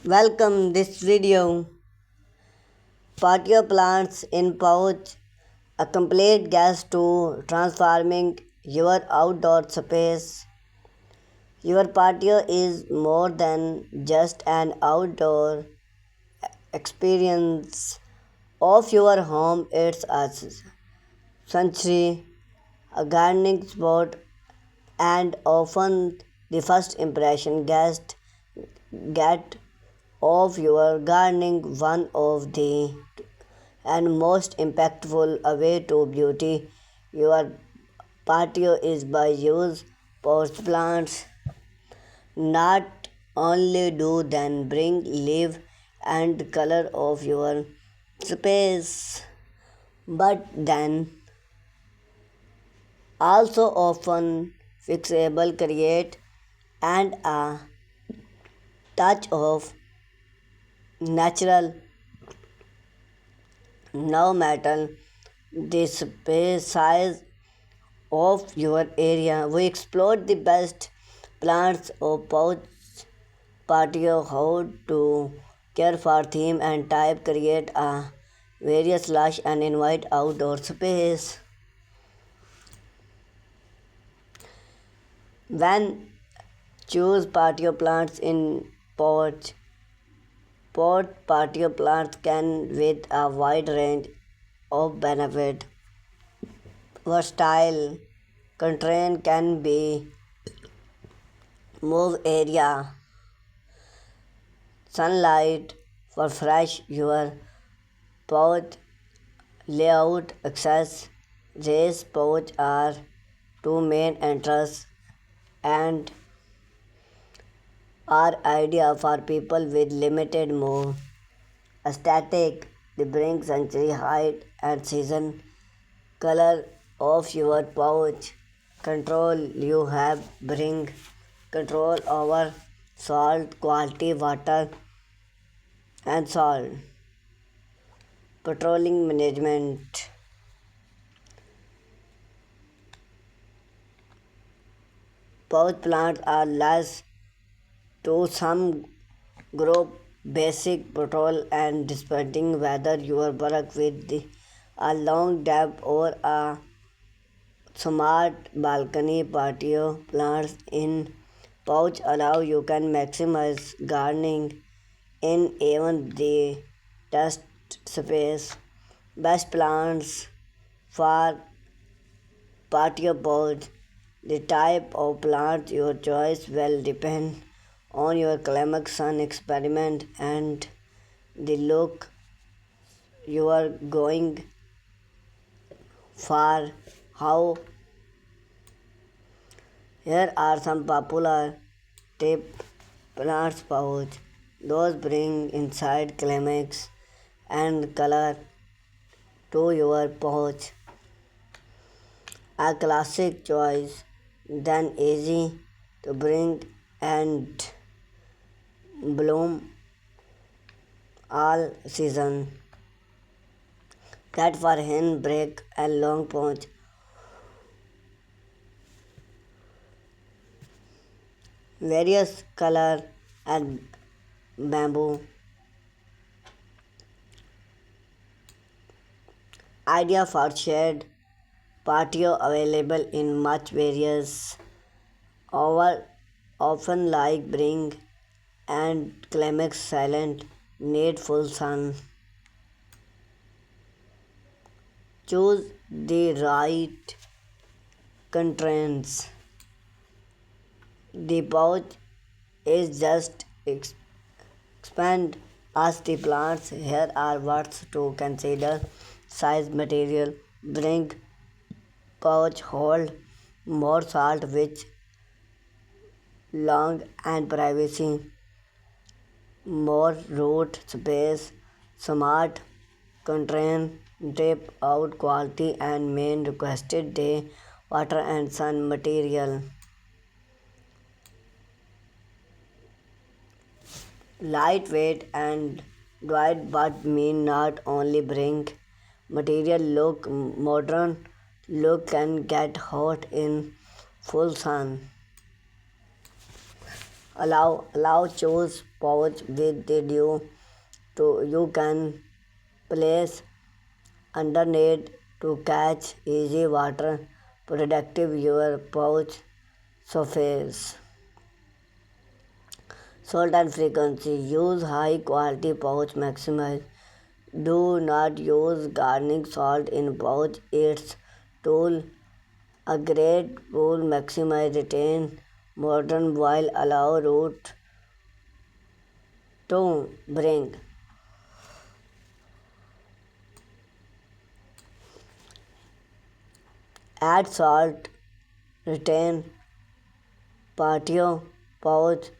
Welcome this video. Patio plants in pouch, a complete guide to transforming your outdoor space. Your patio is more than just an outdoor experience of your home. It's a sanctuary, a gardening spot, and often the first impression guests get of your gardening. One of the and most impactful way to beauty your patio is by use post plants. Not only do then bring life and color of your space, but then also often fixable create and a touch of natural no matter the space size of your area. We explored the best plants of pouch patio, how to care for theme and type, create a various lush and invite outdoor space. When choose patio plants in porch, pot patio plants can with a wide range of benefit. Versatile constraint can be move area, sunlight for fresh your pouch layout access. Raised pouch are two main entrances and are ideal for people with limited move. Aesthetic, they bring century height and season color of your pouch. Control, you have bring control over salt quality, water and salt. Patrolling management. Pouch plants are less to some group basic patrol and depending whether you work with a long depth or a smart balcony. Patio plants in pouch allow you can maximize gardening in even the test space. Best plants for patio pouch. The type of plant your choice will depend on your climate, sun experiment, and the look you are going for. How here are some popular tip plants pouch. Those bring inside climax and color to your pouch. A classic choice, then easy to bring and bloom all season. That for hen break and long pouch. Various color and bamboo. Idea for shade patio available in much various over often like bring and climax silent need full sun. Choose the right constraints. The pouch is just expand as the plants. Here are what's to consider: size, material, bring pouch hold more salt which long and privacy, more root space, smart constraint, tape out quality and main requested day, water and sun material. Lightweight and dried but mean not only bring material look modern look can get hot in full sun. Allow choose pouch with the dew to you can place underneath to catch easy water protective your pouch surface. Salt and frequency. Use high quality pouch maximize. Do not use gardening salt in pouch. It's tool a great tool maximize retain modern while allow root to bring. Add salt, retain patio pouch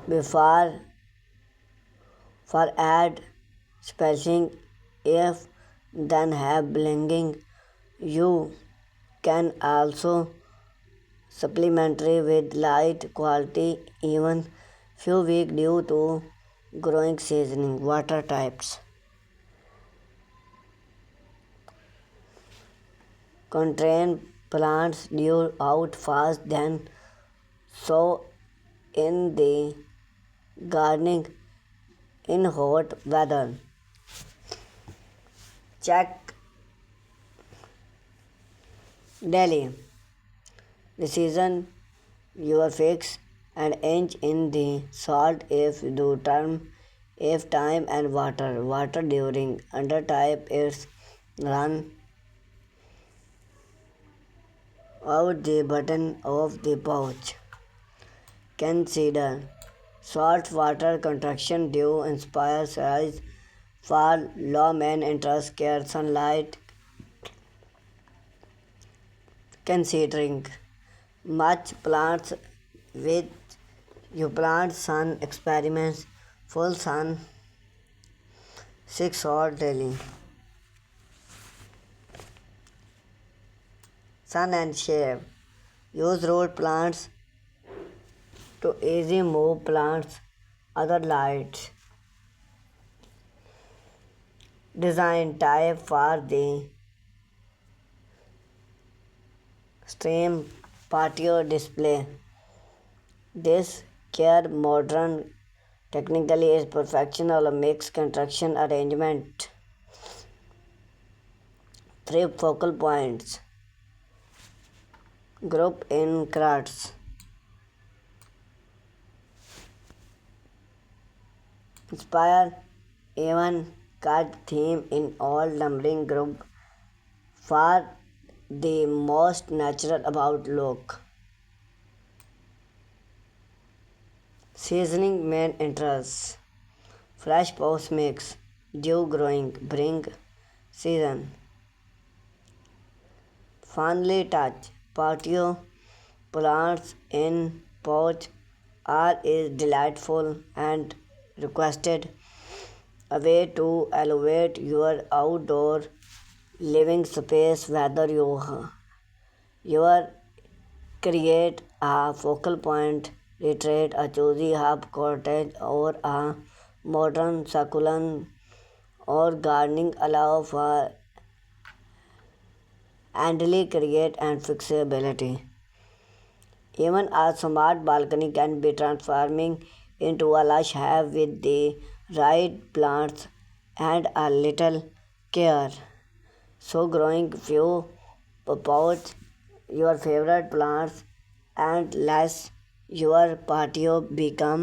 before for add spacing if then have blinging. You can also supplementary with light quality even few weeks due to growing seasoning water types. Constrain plants due out fast then so in the gardening in hot weather. Check daily. The season you are fix and inch in the salt if do term if time and water during under type is run out the button of the pouch. Consider salt water contraction dew inspire size for low man interest care sunlight considering much plants with you plant sun experiments full sun 6 hours daily. Sun and shade. Use root plants to easy move plants other lights. Design type for the stream patio display. This care modern technically is perfectional a mixed construction arrangement. Three focal points. Group in crowds. Inspire even cut theme in all numbering group for the most natural about look. Seasoning main interest. Fresh post mix. Dew growing. Bring season. Fondly touch. Patio plants in pouch are is delightful and requested a way to elevate your outdoor living space whether you create a focal point retreat a cozy hub cottage or a modern succulent or gardening allow for handily create and flexibility. Even a smart balcony can be transforming into a lush hive with the right plants and a little care. So growing few pots, your favorite plants and less your patio become